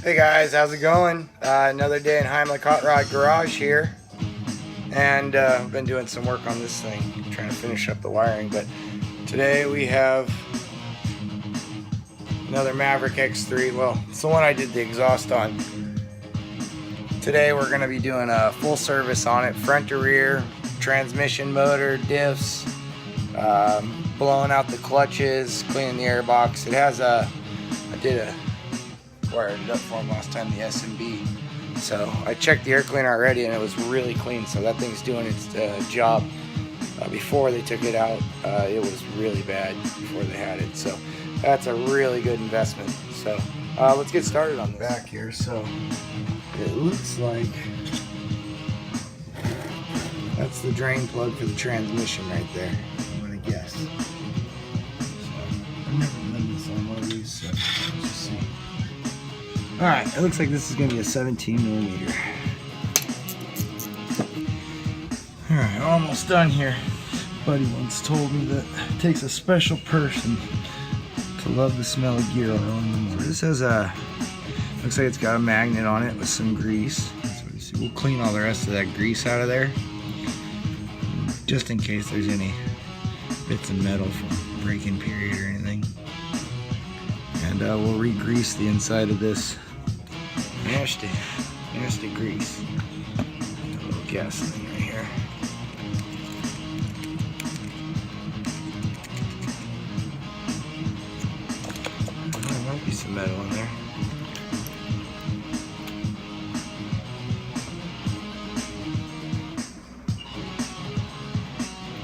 Hey guys, how's it going? Another day in Heimlich Hot Rod Garage here, and I've been doing some work on this thing, trying to finish up the wiring. But today we have another Maverick X3. Well, it's the one I did the exhaust on. Today we're going to be doing a full service on it, front to rear, transmission, motor, diffs, blowing out the clutches, cleaning the air box. It has I wired it up for him last time, the SMB. So I checked the air cleaner already and it was really clean, so that thing's doing its job. Before they took it out, it was really bad before they had it, so that's a really good investment. So let's get started on the back here. So it looks like that's the drain plug for the transmission right there, I'm gonna guess. So I've never done this on one of these, so let's just see. Alright, it looks like this is going to be a 17mm. Alright, almost done here. Buddy once told me that it takes a special person to love the smell of gear oil in the morning. So this has looks like it's got a magnet on it with some grease. That's what you see. We'll clean all the rest of that grease out of there, just in case there's any bits of metal from break-in period or anything. And we'll re-grease the inside of this nasty grease. A little gasoline right here. There might be some metal in there.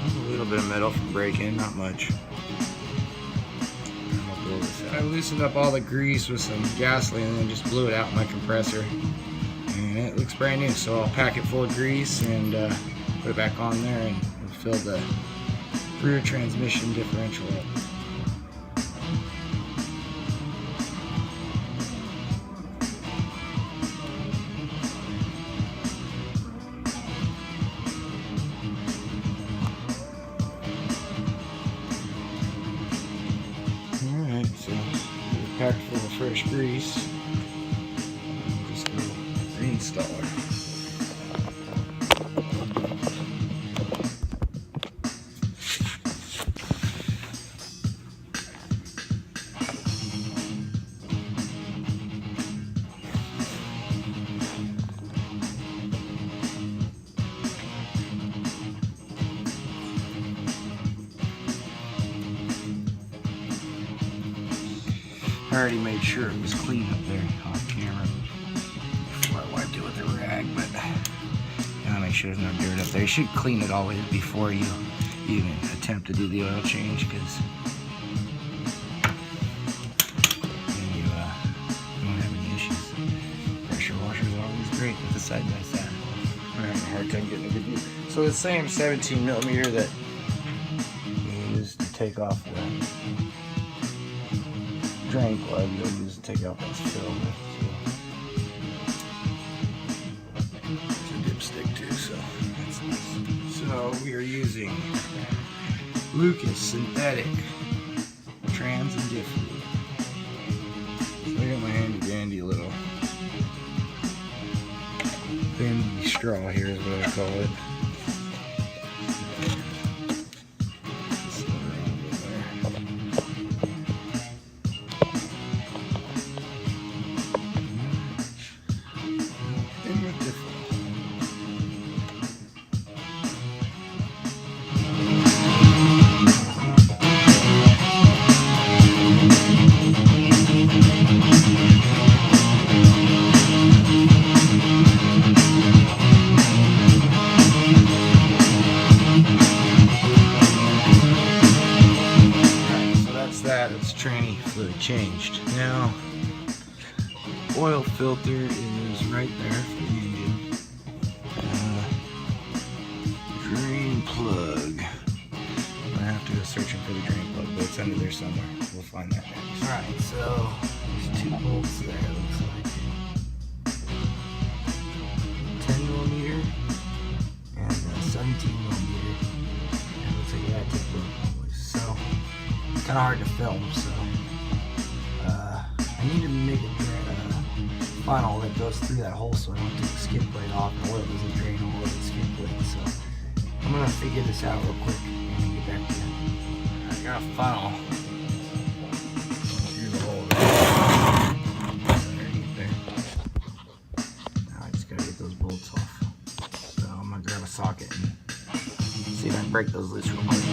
A little bit of metal from break-in, not much. I loosened up all the grease with some gasoline and then just blew it out in my compressor, and it looks brand new. So I'll pack it full of grease and put it back on there, and we'll fill the rear transmission differential up. Packed full of fresh grease. Just a little reinstaller. I already made sure it was clean up there off camera before I wiped it with a rag, but you gotta make sure there's no dirt up there. You should clean it always before you even attempt to do the oil change, because then you don't have any issues. Pressure washer is always great with the side-by-side. I'm having a hard time getting a good view. So the same 17mm that you use to take off the drain plug, you'll use to take out this fill with. It's a dipstick too, so that's nice. So we are using Lucas synthetic trans and diff fluid. So I got my handy dandy little bendy straw here is what I call it. It's tranny fluid changed. Now, oil filter is right there for the engine. Drain plug. I'm gonna have to go searching for the drain plug, but it's under there somewhere. We'll find that next. Alright, so there's 2 bolts there, it looks like. 10mm and 17mm. And it looks like you gotta take both boys. So kind of hard to film, so I need to make it funnel that goes through that hole so I don't take the skid plate off and oil doesn't drain all over the skid plate. So I'm gonna figure this out real quick and get back to you. I got a funnel. Here's a hole underneath there. Now I just gotta get those bolts off. So I'm gonna grab a socket and see if I can break those loose real quick.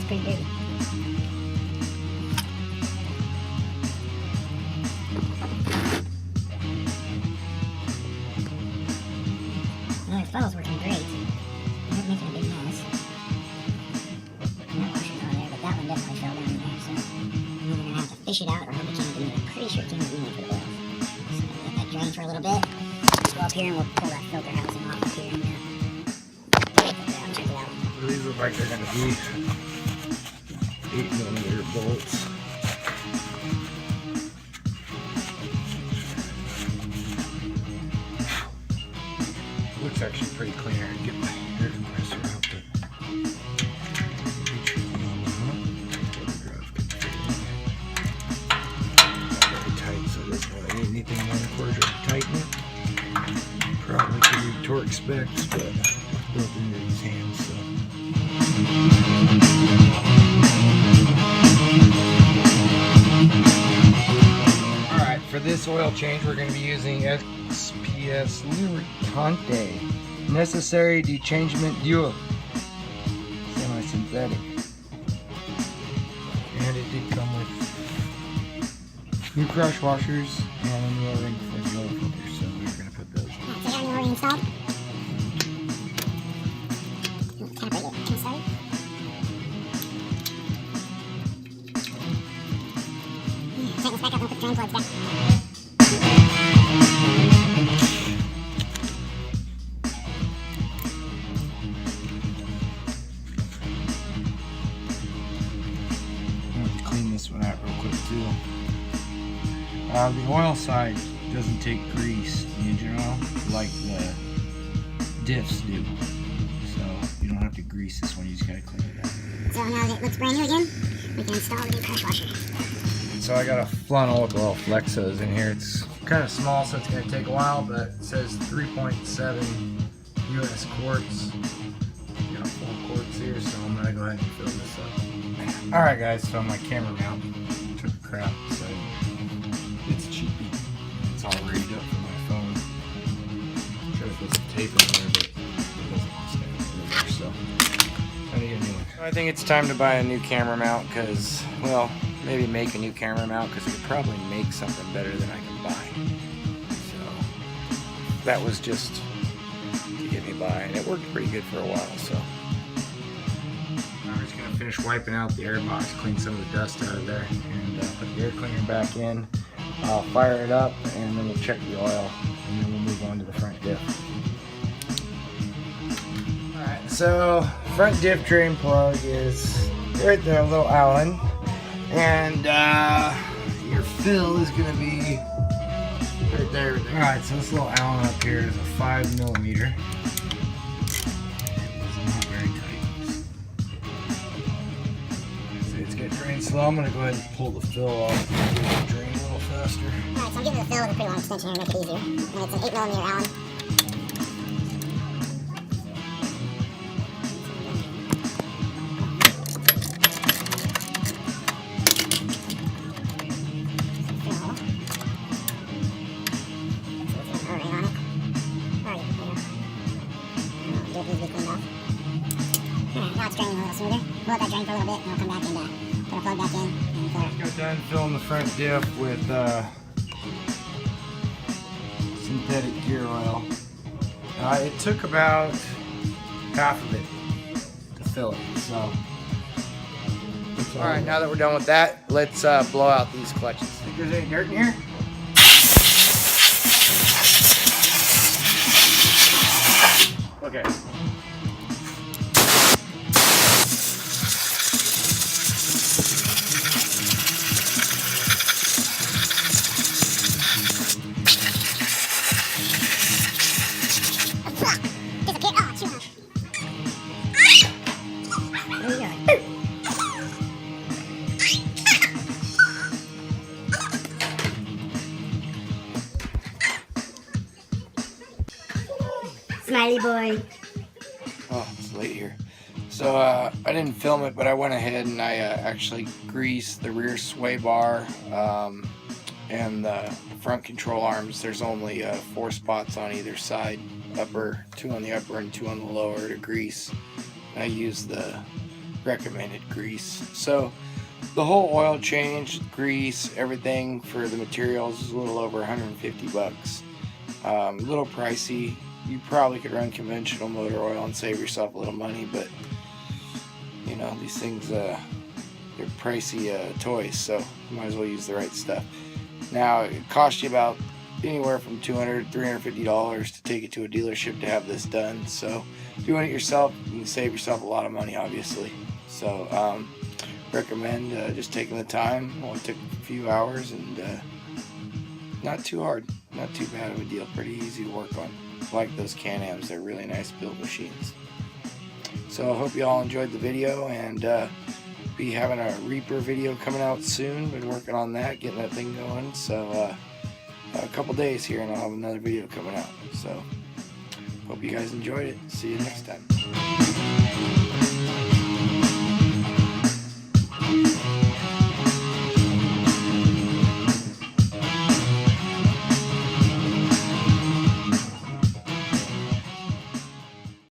Pretty big. Well, the funnel's working great. It's not making a big mess. That washer's on there, but that one definitely fell down in there, so I'm either gonna have to fish it out or hope it came with me. I'm pretty sure it came with me for the oil. So I'm gonna let that drain for a little bit. Let's go up here and we'll pull that filter housing off up here and check it out. These look like they're gonna be 8mm bolts. Looks actually pretty clean. I can get my air compressor out, but very tight, so it doesn't really need anything more than quarter to tighten it. Probably could do torque specs, but built into these hands, so. Alright, for this oil change we're going to be using SPS Lubricante Necessary Dechangement Duo Semi-synthetic. And it did come with new crush washers and a new O-ring for the oil filter, so we're going to put those in. Alright, so I got a new O-ring installed. Can I break it? Can I start it? Tighten this back up and put the drain plugs back. I'm going to clean this one out real quick too. The oil side doesn't take grease, the engine oil, like the diffs do. So you don't have to grease this one, you just gotta clean it out. So now that it looks brand new again, we can install the new crush washer. So I got a funnel with little flexos in here. It's kind of small, so it's gonna take a while, but it says 3.7 US quarts. Got 4 quarts here, so I'm gonna go ahead and fill this up. Alright guys, so my camera mount took a crap, so it's cheapy. It's all rigged up for my phone. I'm trying to put some tape on there, but it doesn't want to stay there, so I need a new one. I think it's time to buy a new camera mount, because, well, maybe make a new camera mount, because I could probably make something better than I can buy. So that was just to get me by, and it worked pretty good for a while. So I'm just gonna finish wiping out the air box, clean some of the dust out of there, and put the air cleaner back in. I'll fire it up, and then we'll check the oil, and then we'll move on to the front diff. Alright, so front diff drain plug is right there, a little Allen. And your fill is going to be right there. Alright, so this little Allen up here is a 5mm. It's not very tight. So it's going to drain slow. I'm going to go ahead and pull the fill off and get it drain a little faster. Alright, so I'm giving the fill with a pretty long extension here to make it easier. And it's an 8mm Allen. We'll let that drain for a little bit, and we'll come back and put a plug back in and fill it. Got done filling the front diff with synthetic gear oil. It took about half of it to fill it, so the Alright, now that we're done with that, let's blow out these clutches. Think there's any dirt in here? Okay. Smiley boy. Oh, it's late here. So I didn't film it, but I went ahead and I actually greased the rear sway bar and the front control arms. There's only 4 spots on either side, 2 on the upper and 2 on the lower to grease. I used the recommended grease. So the whole oil change, grease, everything for the materials is a little over 150 bucks. A little pricey. You probably could run conventional motor oil and save yourself a little money, but you know, these things, they're pricey toys, so you might as well use the right stuff. Now, it costs you about anywhere from $200 to $350 to take it to a dealership to have this done. So doing it yourself, you can save yourself a lot of money, obviously. So recommend just taking the time. Only took a few hours and not too hard, not too bad of a deal. Pretty easy to work on. Like those Can-Ams, they're really nice build machines. So I hope you all enjoyed the video, and be having a Reaper video coming out soon. Been working on that, getting that thing going. So a couple days here and I'll have another video coming out. So hope you guys enjoyed it. See you next time.